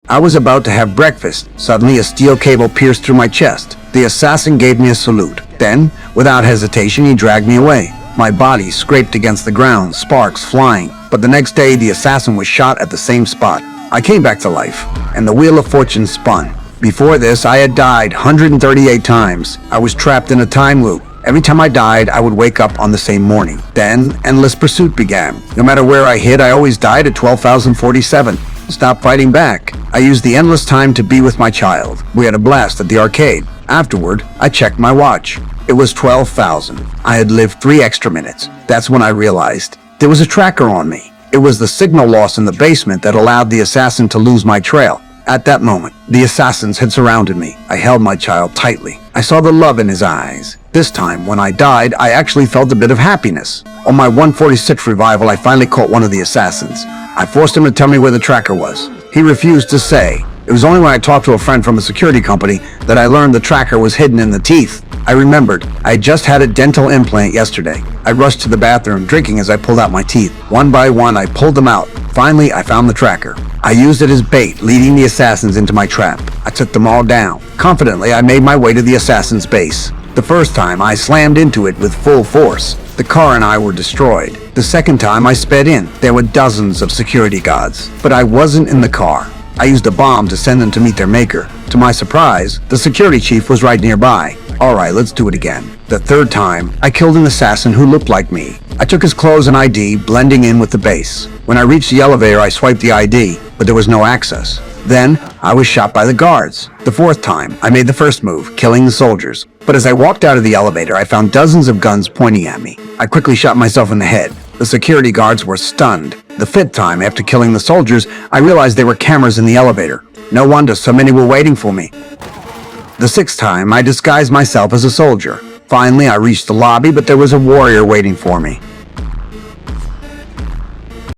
I was about to have breakfast. Suddenly, a steel cable pierced through my chest. The assassin gave me a salute. Then, without hesitation, he dragged me away. My body scraped against the ground, sparks flying. But the next day, the assassin was shot at the same spot. I came back to life, and the Wheel of Fortune spun. Before this, I had died 138 times. I was trapped in a time loop. Every time I died, I would wake up on the same morning. Then, endless pursuit began. No matter where I hid, I always died at 12,047. Stop fighting back. I used the endless time to be with my child. We had a blast at the arcade. Afterward, I checked my watch. It was 12,000. I had lived 3 extra minutes. That's when I realized there was a tracker on me. It was the signal loss in the basement that allowed the assassin to lose my trail. At that moment, the assassins had surrounded me. I held my child tightly. I saw the love in his eyes. This time, when I died, I actually felt a bit of happiness. On my 146 revival, I finally caught one of the assassins. I forced him to tell me where the tracker was. He refused to say. It was only when I talked to a friend from a security company that I learned the tracker was hidden in the teeth. I remembered. I had just had a dental implant yesterday. I rushed to the bathroom, drinking as I pulled out my teeth. One by one, I pulled them out. Finally, I found the tracker. I used it as bait, leading the assassins into my trap. I took them all down. Confidently, I made my way to the assassin's base. The first time, I slammed into it with full force. The car and I were destroyed. The second time, I sped in. There were dozens of security guards, but I wasn't in the car. I used a bomb to send them to meet their maker. To my surprise, the security chief was right nearby. Alright, let's do it again. The third time, I killed an assassin who looked like me. I took his clothes and ID, blending in with the base. When I reached the elevator, I swiped the ID, but there was no access. Then, I was shot by the guards. The fourth time, I made the first move, killing the soldiers. But as I walked out of the elevator, I found dozens of guns pointing at me. I quickly shot myself in the head. The security guards were stunned. The fifth time, after killing the soldiers, I realized there were cameras in the elevator. No wonder so many were waiting for me. The sixth time, I disguised myself as a soldier. Finally, I reached the lobby, but there was a warrior waiting for me.